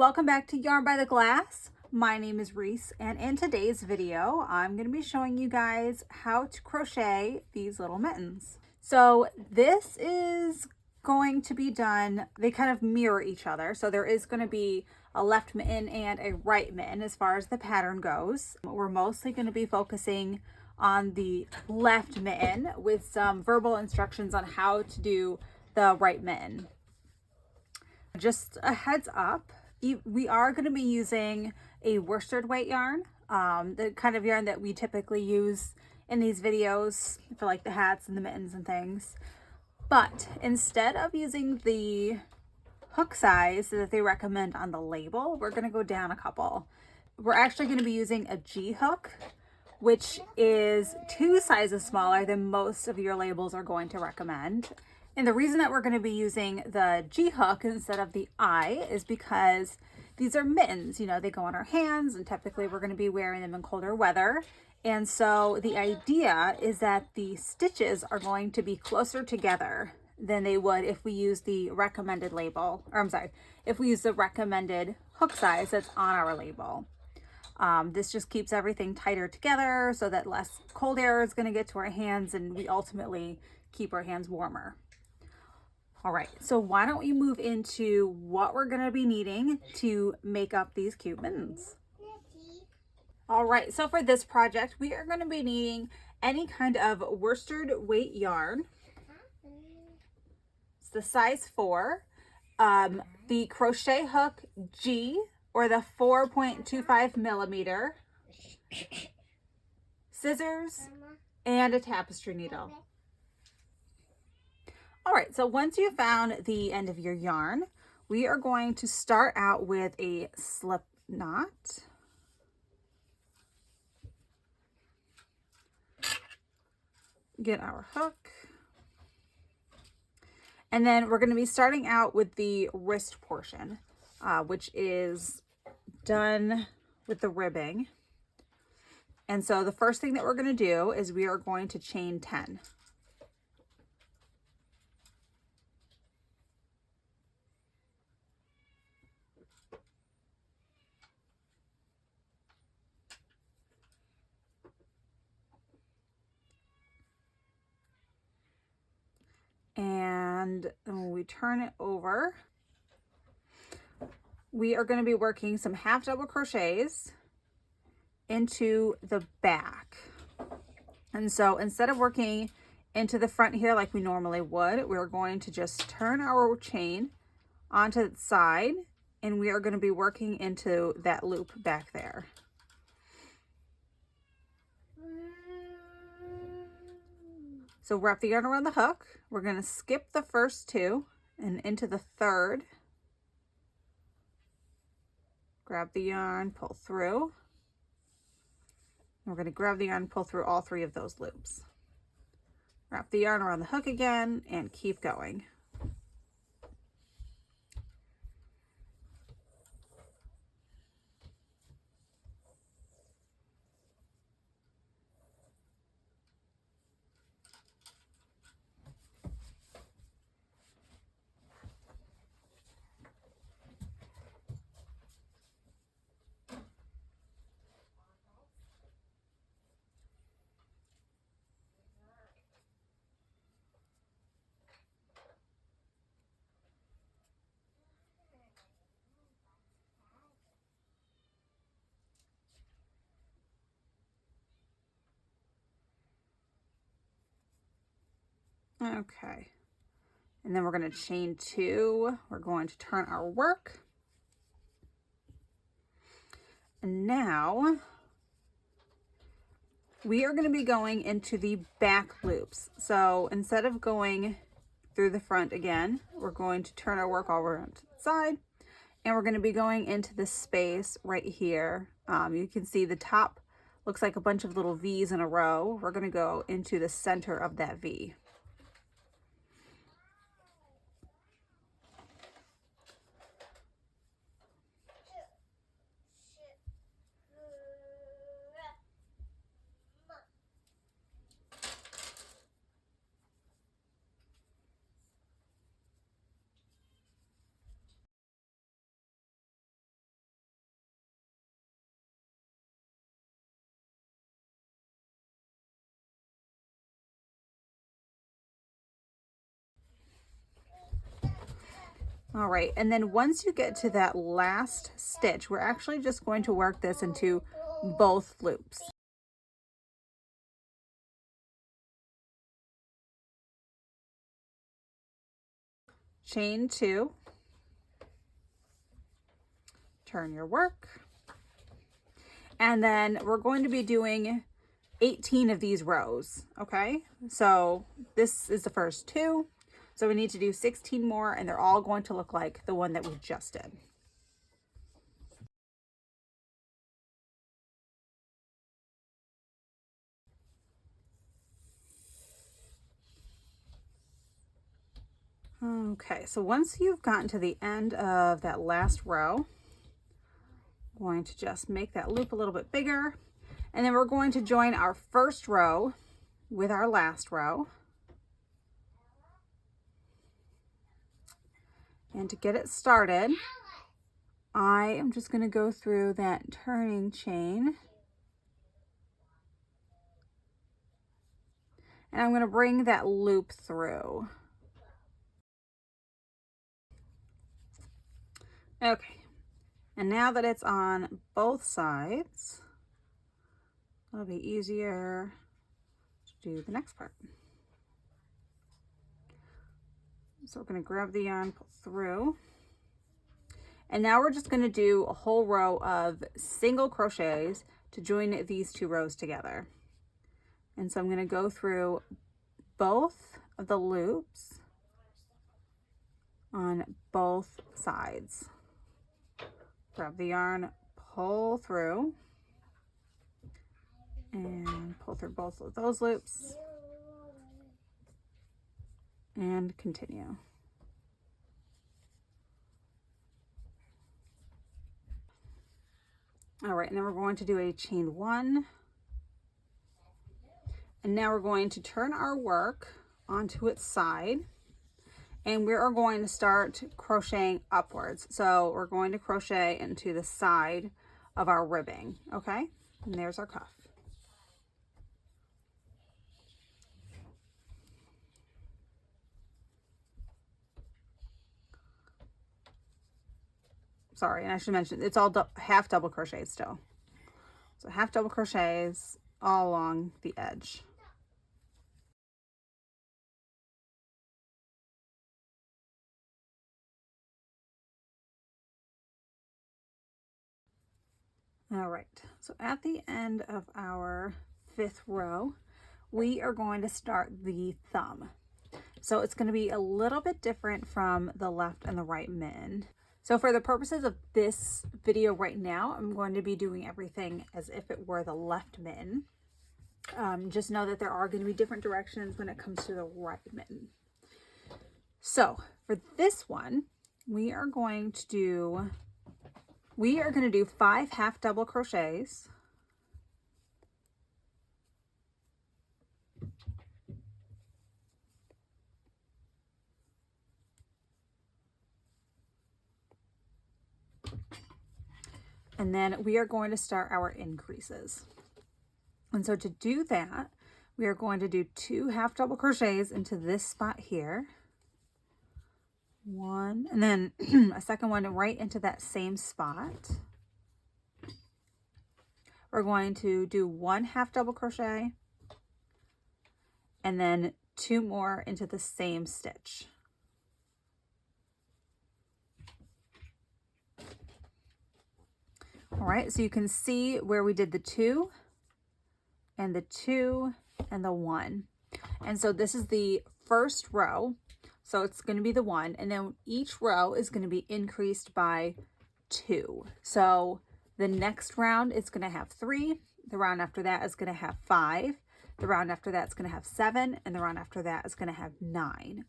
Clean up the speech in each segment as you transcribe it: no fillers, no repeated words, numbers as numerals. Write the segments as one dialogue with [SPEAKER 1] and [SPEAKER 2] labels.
[SPEAKER 1] Welcome back to Yarn by the Glass. My name is Reese, and in today's video I'm going to be showing you guys how to crochet these little mittens. So this is going to be done, they kind of mirror each other, so there is going to be a left mitten and a right mitten as far as the pattern goes. We're mostly going to be focusing on the left mitten with some verbal instructions on how to do the right mitten. Just a heads up, we are going to be using a worsted weight yarn, the kind of yarn that we typically use in these videos for like the hats and the mittens and things. But instead of using the hook size that they recommend on the label, we're going to go down a couple. We're actually going to be using a G hook, which is 2 sizes smaller than most of your labels are going to recommend. And the reason that we're going to be using the G hook instead of the I is because these are mittens, you know, they go on our hands, and typically we're going to be wearing them in colder weather. And so the idea is that the stitches are going to be closer together than they would if we use the recommended label, or I'm sorry, if we use the recommended hook size that's on our label. This just keeps everything tighter together so that less cold air is going to get to our hands, and we ultimately keep our hands warmer. All right, so why don't we move into what we're going to be needing to make up these cute mittens. All right, so for this project, we are going to be needing any kind of worsted weight yarn. It's the size 4, the crochet hook G, or the 4.25 millimeter, scissors, and a tapestry needle. All right, so once you've found the end of your yarn, we are going to start out with a slip knot. Get our hook. And then we're going to be starting out with the wrist portion, which is done with the ribbing. And so the first thing that we're going to do is we are going to chain 10. And when we turn it over, we are going to be working some half double crochets into the back. And so instead of working into the front here like we normally would, we're going to just turn our chain onto the side, and we are going to be working into that loop back there. So wrap the yarn around the hook. We're going to skip the first 2 and into the third. Grab the yarn, pull through. We're going to grab the yarn, pull through all 3 of those loops. Wrap the yarn around the hook again and keep going. Okay, and then we're going to chain 2. We're going to turn our work. And now we are going to be going into the back loops. So instead of going through the front again, we're going to turn our work over onto the side, and we're going to be going into this space right here. You can see the top looks like a bunch of little V's in a row. We're going to go into the center of that V. All right, and then once you get to that last stitch, we're actually just going to work this into both loops. Chain 2, turn your work, and then we're going to be doing 18 of these rows, okay? So this is the first 2, so we need to do 16 more, and they're all going to look like the one that we just did. Okay, so once you've gotten to the end of that last row, I'm going to just make that loop a little bit bigger, and then we're going to join our first row with our last row. And to get it started, I am just going to go through that turning chain, and I'm going to bring that loop through. Okay, and now that it's on both sides, it'll be easier to do the next part. So we're going to grab the yarn, pull through, and now we're just going to do a whole row of single crochets to join these 2 rows together. And so I'm going to go through both of the loops on both sides. Grab the yarn, pull through, and pull through both of those loops, and continue. All right, and then we're going to do a chain 1, and now we're going to turn our work onto its side, and we are going to start crocheting upwards. So we're going to crochet into the side of our ribbing, okay? And there's our cuff. Sorry, and I should mention, it's all half double crochets still. So half double crochets all along the edge. All right, so at the end of our 5th row, we are going to start the thumb. So it's going to be a little bit different from the left and the right mitten. So for the purposes of this video right now, I'm going to be doing everything as if it were the left mitten. Just know that there are going to be different directions when it comes to the right mitten. So for this one, we are going to do 5 half double crochets. And then we are going to start our increases. And so to do that, we are going to do 2 half double crochets into this spot here. 1, and then a second one right into that same spot. We're going to do 1 half double crochet, and then 2 more into the same stitch. All right, so you can see where we did the 2 and the 2 and the 1. And so this is the first row. So it's going to be the 1, and then each row is going to be increased by 2. So the next round is going to have 3. The round after that is going to have 5. The round after that is going to have 7, and the round after that is going to have 9.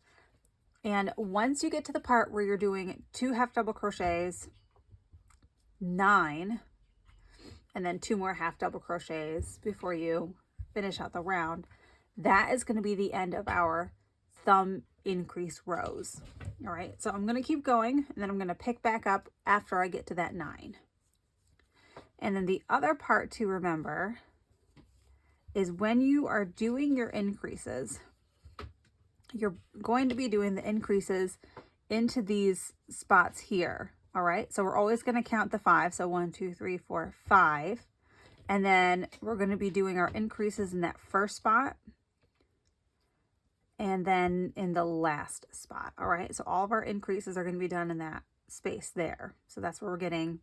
[SPEAKER 1] And once you get to the part where you're doing 2 half double crochets, 9, and then 2 more half double crochets before you finish out the round, that is going to be the end of our thumb increase rows. All right, so I'm going to keep going, and then I'm going to pick back up after I get to that 9. And then the other part to remember is when you are doing your increases, you're going to be doing the increases into these spots here. All right, so we're always going to count the 5. So 1, 2, 3, 4, 5. And then we're going to be doing our increases in that first spot and then in the last spot. All right, so all of our increases are going to be done in that space there. So that's where we're getting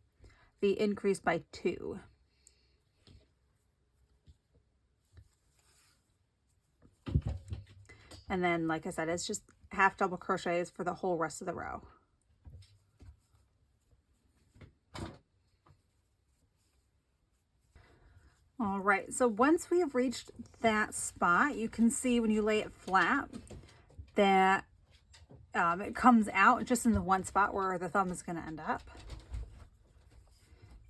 [SPEAKER 1] the increase by 2. And then, like I said, it's just half double crochets for the whole rest of the row. All right, so once we have reached that spot, you can see when you lay it flat that it comes out just in the one spot where the thumb is going to end up.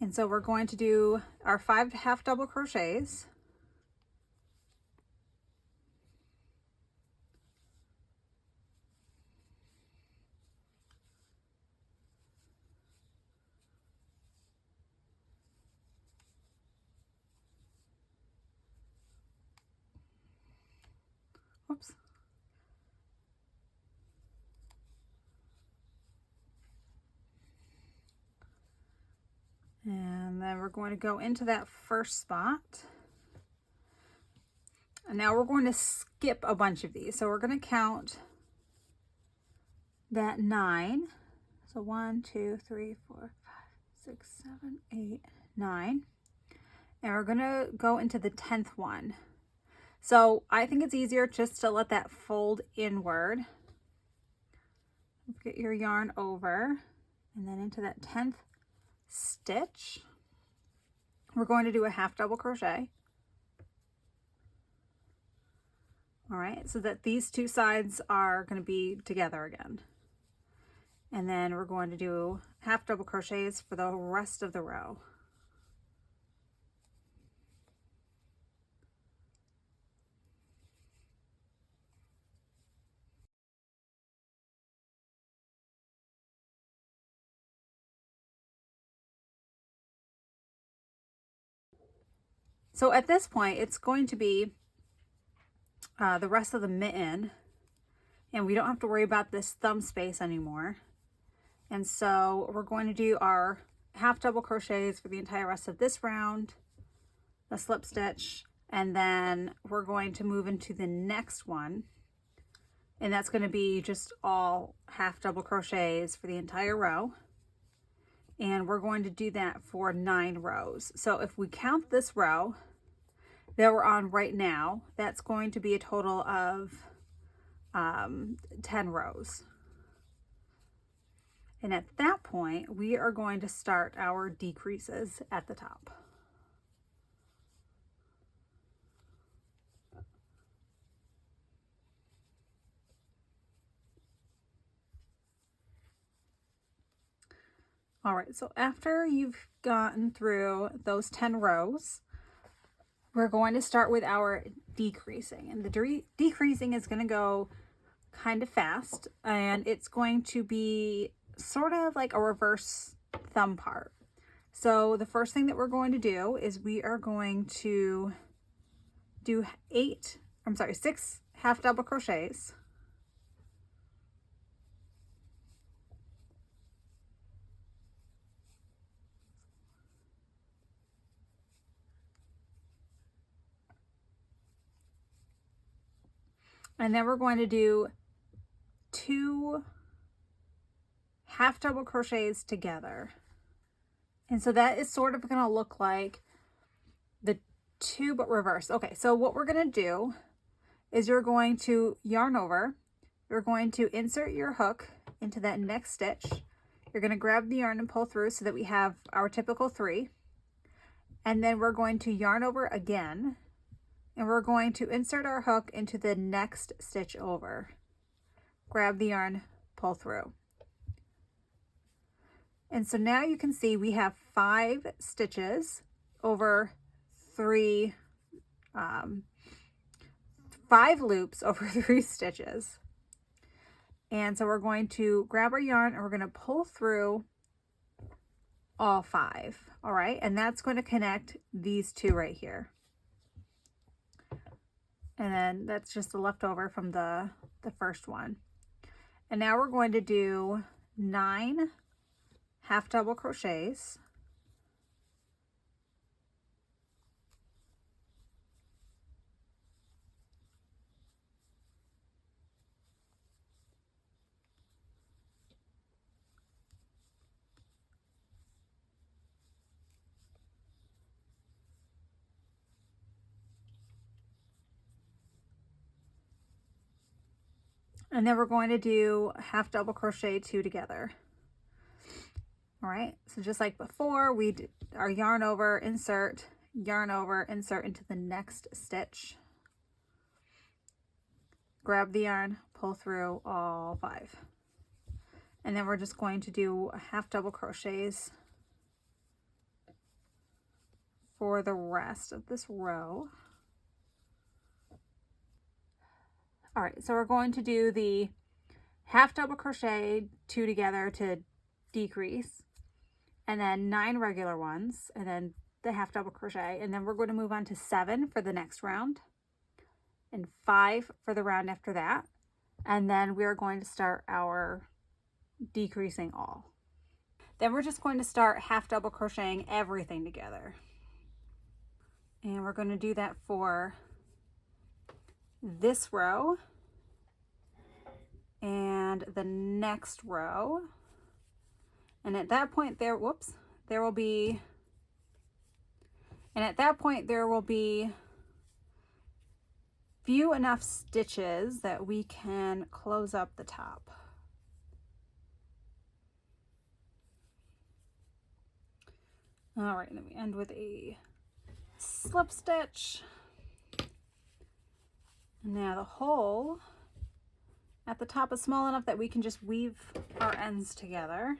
[SPEAKER 1] And so we're going to do our 5 half double crochets. Whoops. And then we're going to go into that first spot. And now we're going to skip a bunch of these. So we're going to count that 9. So 1, 2, 3, 4, 5, 6, 7, 8, 9. And we're going to go into the 10th one. So I think it's easier just to let that fold inward. Get your yarn over and then into that 10th stitch. We're going to do a half double crochet. All right, so that these two sides are going to be together again. And then we're going to do half double crochets for the rest of the row. So at this point, it's going to be the rest of the mitten, and we don't have to worry about this thumb space anymore. And so we're going to do our half double crochets for the entire rest of this round, the slip stitch, and then we're going to move into the next one, and that's going to be just all half double crochets for the entire row. And we're going to do that for 9 rows. So if we count this row that we're on right now, that's going to be a total of 10 rows. And at that point, we are going to start our decreases at the top. All right, so after you've gotten through those 10 rows, we're going to start with our decreasing. And the decreasing is going to go kind of fast, and it's going to be sort of like a reverse thumb part. So the first thing that we're going to do is we are going to do 6 half double crochets. And then we're going to do 2 half double crochets together. And so that is sort of going to look like the 2 but reverse. Okay, so what we're going to do is you're going to yarn over. You're going to insert your hook into that next stitch. You're going to grab the yarn and pull through so that we have our typical 3. And then we're going to yarn over again. And we're going to insert our hook into the next stitch over. Grab the yarn, pull through. And so now you can see we have 5 stitches over 5 loops over 3 stitches. And so we're going to grab our yarn and we're going to pull through all 5. All right, and that's going to connect these 2 right here. And then that's just the leftover from the first one. And now we're going to do 9 half double crochets. And then we're going to do half double crochet 2 together. All right, so just like before, we did our yarn over, insert into the next stitch. Grab the yarn, pull through all 5. And then we're just going to do half double crochets for the rest of this row. All right, so we're going to do the half double crochet 2 together to decrease, and then 9 regular ones, and then the half double crochet, and then we're going to move on to 7 for the next round and 5 for the round after that, and then we're going to start our decreasing all. Then we're just going to start half double crocheting everything together, and we're going to do that for this row and the next row. And at that point there will be few enough stitches that we can close up the top. All right, and then we end with a slip stitch. Now the hole at the top is small enough that we can just weave our ends together.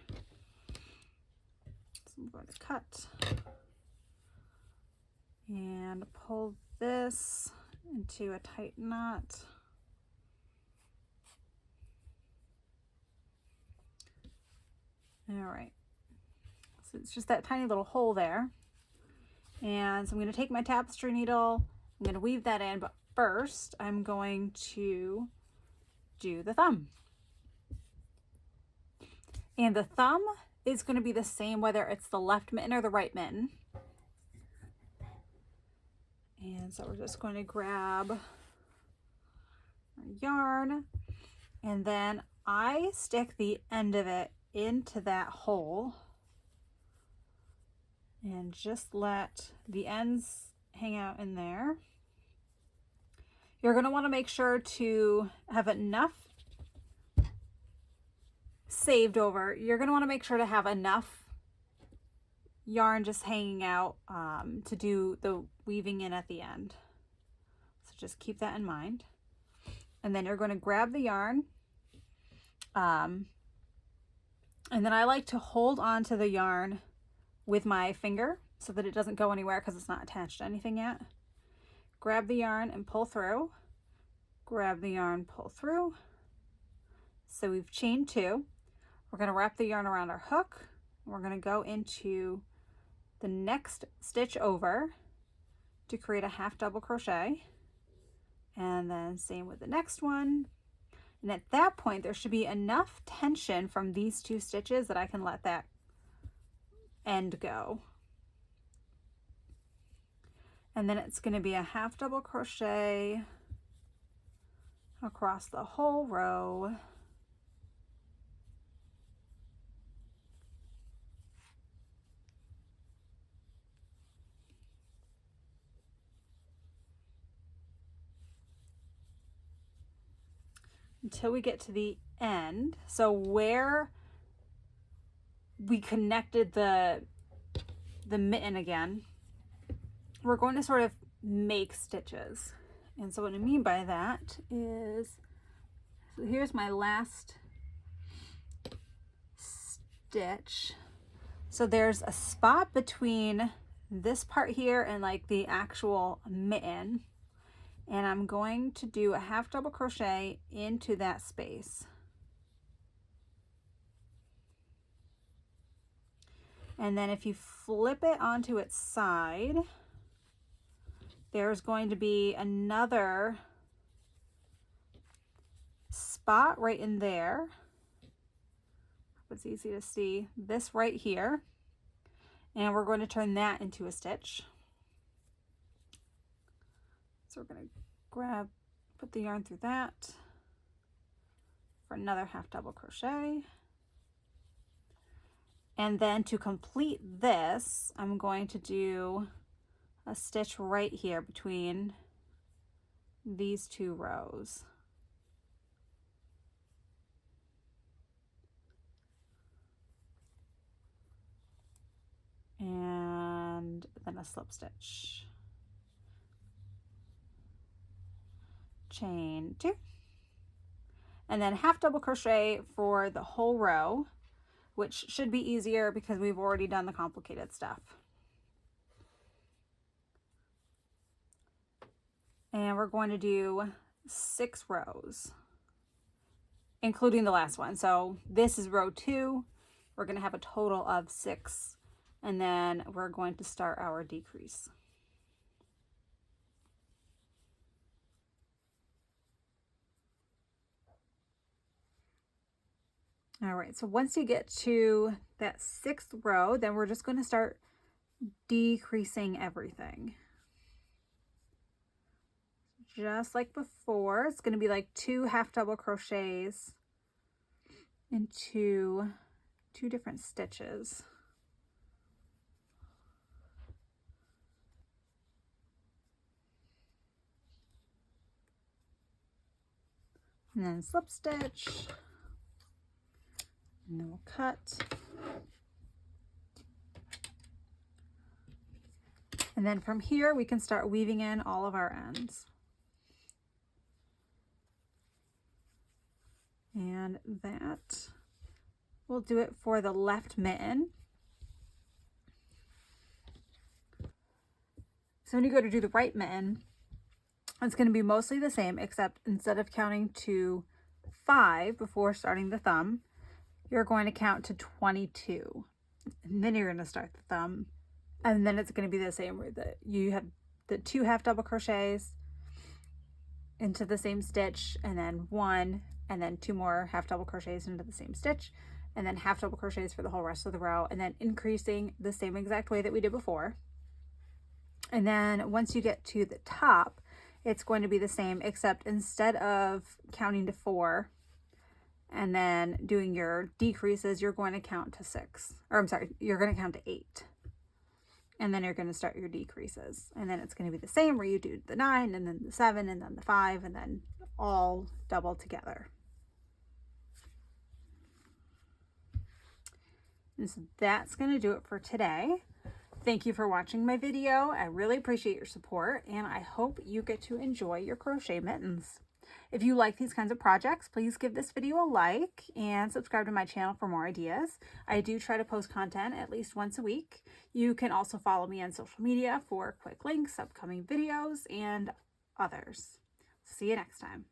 [SPEAKER 1] So I'm going to cut and pull this into a tight knot. All right, so it's just that tiny little hole there. And so I'm going to take my tapestry needle, I'm going to weave that in, but first I'm going to do the thumb. And the thumb is going to be the same whether it's the left mitten or the right mitten. And so we're just going to grab our yarn, and then I stick the end of it into that hole and just let the ends hang out in there. You're going to want to make sure to have enough saved over. You're going to want to make sure to have enough yarn just hanging out to do the weaving in at the end. So just keep that in mind. And then you're going to grab the yarn. And then I like to hold on to the yarn with my finger so that it doesn't go anywhere because it's not attached to anything yet. Grab the yarn and pull through. Grab the yarn, pull through. So we've chained 2. We're going to wrap the yarn around our hook. We're going to go into the next stitch over to create a half double crochet, and then same with the next one. And at that point there should be enough tension from these 2 stitches that I can let that end go. And then it's going to be a half double crochet across the whole row. Until we get to the end. So where we connected the mitten again, we're going to sort of make stitches. And so what I mean by that is, so here's my last stitch. So there's a spot between this part here and like the actual mitten, and I'm going to do a half double crochet into that space. And then if you flip it onto its side, there's going to be another spot right in there. It's easy to see this right here, and we're going to turn that into a stitch. So we're going to put the yarn through that for another half double crochet. And then to complete this, I'm going to do a stitch right here between these two rows. And then a slip stitch. Chain 2. And then half double crochet for the whole row, which should be easier because we've already done the complicated stuff. And we're going to do 6 rows, including the last one. So this is row 2. We're going to have a total of 6, and then we're going to start our decrease. All right, so once you get to that 6th row, then we're just going to start decreasing everything. Just like before, it's going to be like 2 half double crochets into 2 different stitches. And then slip stitch. And then we'll cut. And then from here, we can start weaving in all of our ends. And that will do it for the left mitten. So when you go to do the right mitten, it's going to be mostly the same, except instead of counting to 5 before starting the thumb, you're going to count to 22. And then you're going to start the thumb. And then it's going to be the same where you have the 2 half double crochets into the same stitch, and then 1, and then 2 more half double crochets into the same stitch, and then half double crochets for the whole rest of the row, and then increasing the same exact way that we did before. And then once you get to the top, it's going to be the same, except instead of counting to 4 and then doing your decreases, you're going to count to 6. Or I'm sorry, you're going to count to 8. And then you're going to start your decreases. And then it's going to be the same where you do the 9 and then the 7 and then the 5 and then all double together. And so that's going to do it for today. Thank you for watching my video. I really appreciate your support, and I hope you get to enjoy your crochet mittens. If you like these kinds of projects, please give this video a like and subscribe to my channel for more ideas. I do try to post content at least once a week. You can also follow me on social media for quick links, upcoming videos, and others. See you next time.